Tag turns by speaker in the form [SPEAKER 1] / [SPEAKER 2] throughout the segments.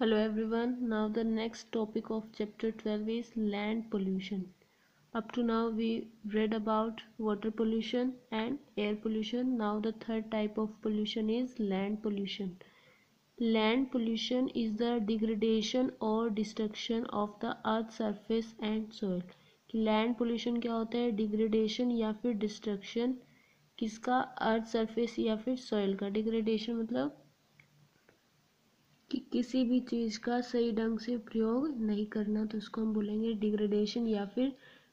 [SPEAKER 1] Hello everyone. Now the next topic of chapter 12 is land pollution. Up to now we read about water pollution and air pollution. Now the third type of pollution is land pollution. Land pollution is the degradation or destruction of the earth's surface and soil. Land pollution क्या होता है? Degradation या फिर destruction किसका? Earth surface या फिर soil का. Degradation मतलब कि किसी भी चीज़ का सही ढंग से प्रयोग नहीं करना, तो उसको हम बोलेंगे डिग्रेडेशन या फिर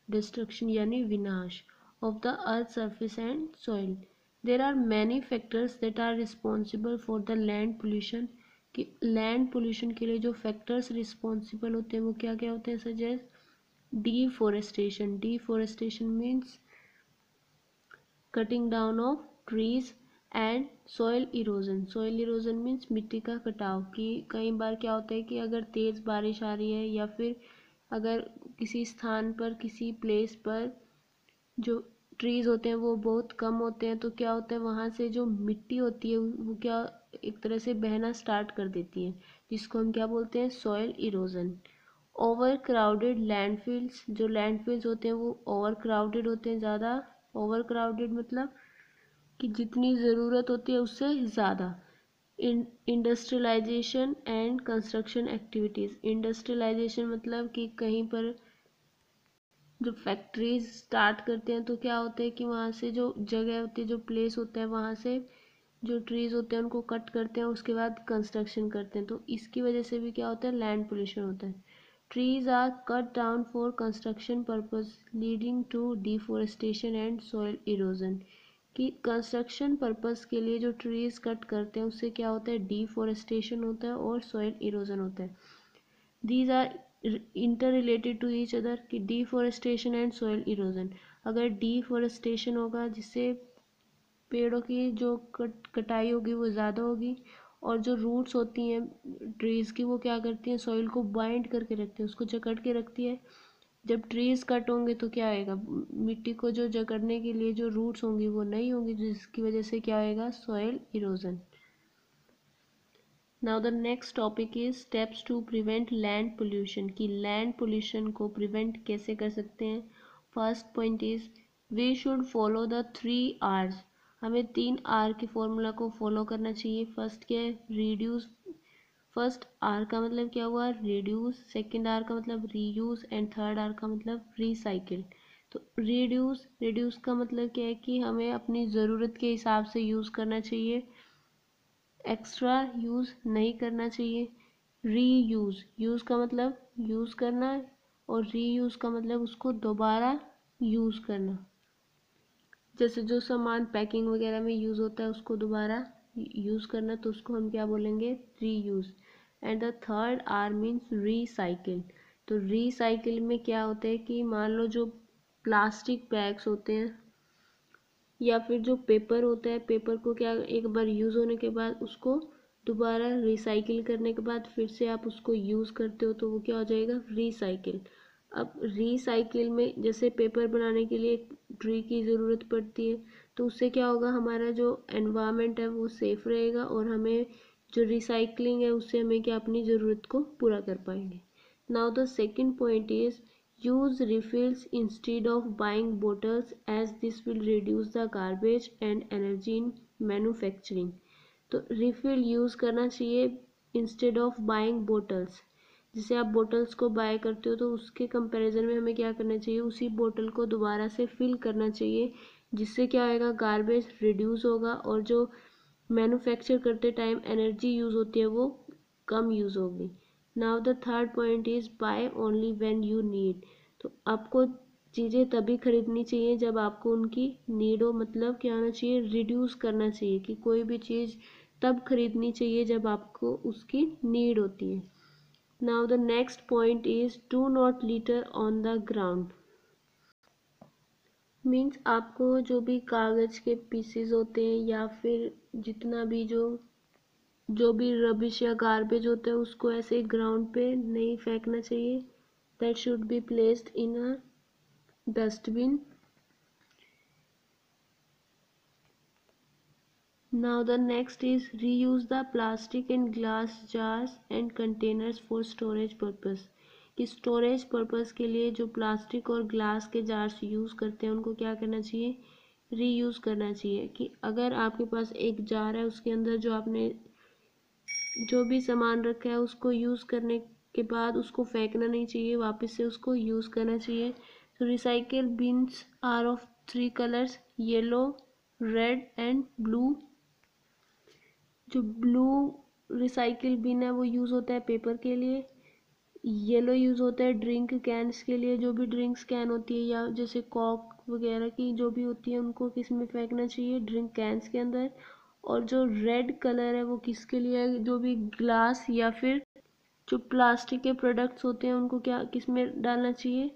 [SPEAKER 1] डिस्ट्रक्शन यानी विनाश of the earth surface and soil. There are many factors that are responsible for the land pollution. कि लैंड पोल्यूशन के लिए जो फैक्टर्स रिस्पॉन्सिबल होते हैं वो क्या क्या होते हैं? Suggest deforestation. Deforestation means cutting down of trees and soil erosion. Soil erosion means मिट्टी का कटाव. कि कई बार क्या होता है कि अगर तेज़ बारिश आ रही है या फिर अगर किसी स्थान पर किसी प्लेस पर जो ट्रीज होते हैं वो बहुत कम होते हैं, तो क्या होता है वहाँ से जो मिट्टी होती है वो क्या एक तरह से बहना स्टार्ट कर देती है, जिसको हम क्या बोलते हैं? Soil erosion. Over crowded landfills. जो लैंडफिल्स होते हैं वो ओवर क्राउडेड होते हैं, ज़्यादा. ओवर क्राउडेड मतलब कि जितनी ज़रूरत होती है उससे ज़्यादा. Industrialization and construction activities. Industrialization मतलब कि कहीं पर जो फैक्ट्रीज स्टार्ट करते हैं तो क्या होता है कि वहाँ से जो जगह होती है, जो प्लेस होता है, वहाँ से जो ट्रीज होते हैं उनको कट करते हैं, उसके बाद कंस्ट्रक्शन करते हैं. तो इसकी वजह से भी क्या होता है? लैंड पोल्यूशन होता है. Trees are cut down for construction purpose leading to deforestation and soil erosion. कि कंस्ट्रक्शन पर्पस के लिए जो ट्रीज कट करते हैं उससे क्या होता है? डिफोरेस्टेशन होता है और सॉइल इरोजन होता है. These are inter related to each other. कि डिफोरेस्टेशन एंड सॉइल इरोजन. अगर डिफोरेस्टेशन होगा जिससे पेड़ों की जो कटाई होगी वो ज़्यादा होगी, और जो रूट्स होती हैं ट्रीज़ की वो क्या करती हैं? सॉइल को बाइंड करके रखती हैं, उसको जकड़ के रखती है. जब ट्रीज़ कट होंगे तो क्या आएगा? मिट्टी को जो जकड़ने के लिए जो रूट्स होंगी वो नहीं होंगी, जिसकी वजह से क्या आएगा? Soil erosion. Now the next topic is steps to prevent land pollution. कि लैंड पोल्यूशन को प्रिवेंट कैसे कर सकते हैं? First point is we should follow the 3 R's. हमें 3 R के फॉर्मूला को फॉलो करना चाहिए. फर्स्ट क्या है? रिड्यूस. फर्स्ट R का मतलब क्या हुआ? रिड्यूस. सेकेंड R का मतलब रीयूज एंड थर्ड R का मतलब रिसाइकिल. तो रिड्यूस. रिड्यूस का मतलब क्या है कि हमें अपनी ज़रूरत के हिसाब से यूज़ करना चाहिए, एक्स्ट्रा यूज़ नहीं करना चाहिए. रीयूज़. यूज़ का मतलब यूज़ करना, और रीयूज़ का मतलब उसको दोबारा यूज़ करना. जैसे जो सामान पैकिंग वगैरह में यूज़ होता है उसको दोबारा यूज़ करना, तो उसको हम क्या बोलेंगे? Reuse. And the third R means recycle. तो रीसाइकिल में क्या होता है कि मान लो जो प्लास्टिक बैग्स होते हैं या फिर जो पेपर होता है, पेपर को क्या एक बार यूज़ होने के बाद उसको दोबारा रिसाइकिल करने के बाद फिर से आप उसको यूज़ करते हो तो वो क्या हो जाएगा? रिसाइकिल. अब रिसाइकिल में जैसे पेपर बनाने के लिए ट्री की ज़रूरत पड़ती है, तो उससे क्या होगा? हमारा जो एनवायरनमेंट है वो सेफ रहेगा, और हमें जो रिसाइकलिंग है उससे हमें क्या अपनी ज़रूरत को पूरा कर पाएंगे. Now the second point is use refills instead of buying bottles as this will reduce the garbage and energy in manufacturing. तो refill यूज़ करना चाहिए इंस्टेड ऑफ बाइंग बोटल्स. जैसे आप बोटल्स को बाय करते हो तो उसके कंपैरिजन में हमें क्या करना चाहिए? उसी बोतल को दोबारा से फिल करना चाहिए, जिससे क्या होएगा? गार्बेज रिड्यूस होगा, और जो मैन्युफैक्चर करते टाइम एनर्जी यूज़ होती है वो कम यूज़ होगी. Now the third point is by only when you need. तो आपको चीज़ें तभी खरीदनी चाहिए जब आपको उनकी नीड हो. मतलब क्या होना चाहिए? रिड्यूस करना चाहिए. कि कोई भी चीज़ तब खरीदनी चाहिए जब आपको उसकी नीड होती है. Now the next point is do not litre on the ground. Means आपको जो भी कागज़ के पीसेस होते हैं या फिर जितना भी जो भी रबिश या गार्बेज होता है उसको ऐसे ग्राउंड पे नहीं फेंकना चाहिए. That should be placed in a dustbin. Now the next is reuse the plastic and glass jars and containers for storage purpose। कि स्टोरेज पर्पस के लिए जो प्लास्टिक और ग्लास के जार्स यूज़ करते हैं उनको क्या करना चाहिए, रीयूज़ करना चाहिए। कि अगर आपके पास एक जार है उसके अंदर जो आपने जो भी सामान रखा है उसको यूज़ करने के बाद उसको फेंकना नहीं चाहिए, वापस से उसको यूज़ करना चाहिए। तो recycle bins are of 3 colours, yellow, red and blue. जो ब्लू रिसाइकिल बिन है वो यूज़ होता है पेपर के लिए, येलो यूज़ होता है ड्रिंक कैंस के लिए, जो भी ड्रिंक्स कैन होती है या जैसे कॉक वगैरह की जो भी होती है उनको किस में फेंकना चाहिए, ड्रिंक कैंस के अंदर। और जो रेड कलर है वो किसके लिए है, जो भी ग्लास या फिर जो प्लास्टिक के प्रोडक्ट्स होते हैं उनको क्या किस में डालना चाहिए,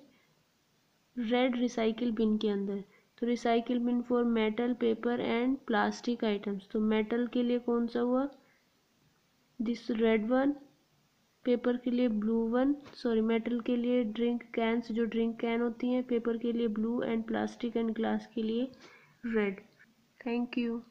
[SPEAKER 1] रेड रिसाइकिल बिन के अंदर। तो recycle been for metal, paper and plastic items. तो मेटल के लिए कौन सा हुआ, दिस रेड वन, पेपर के लिए ब्लू वन, सॉरी मेटल के लिए ड्रिंक कैंस जो ड्रिंक कैन होती हैं, पेपर के लिए blue and plastic and glass के लिए रेड। Thank you.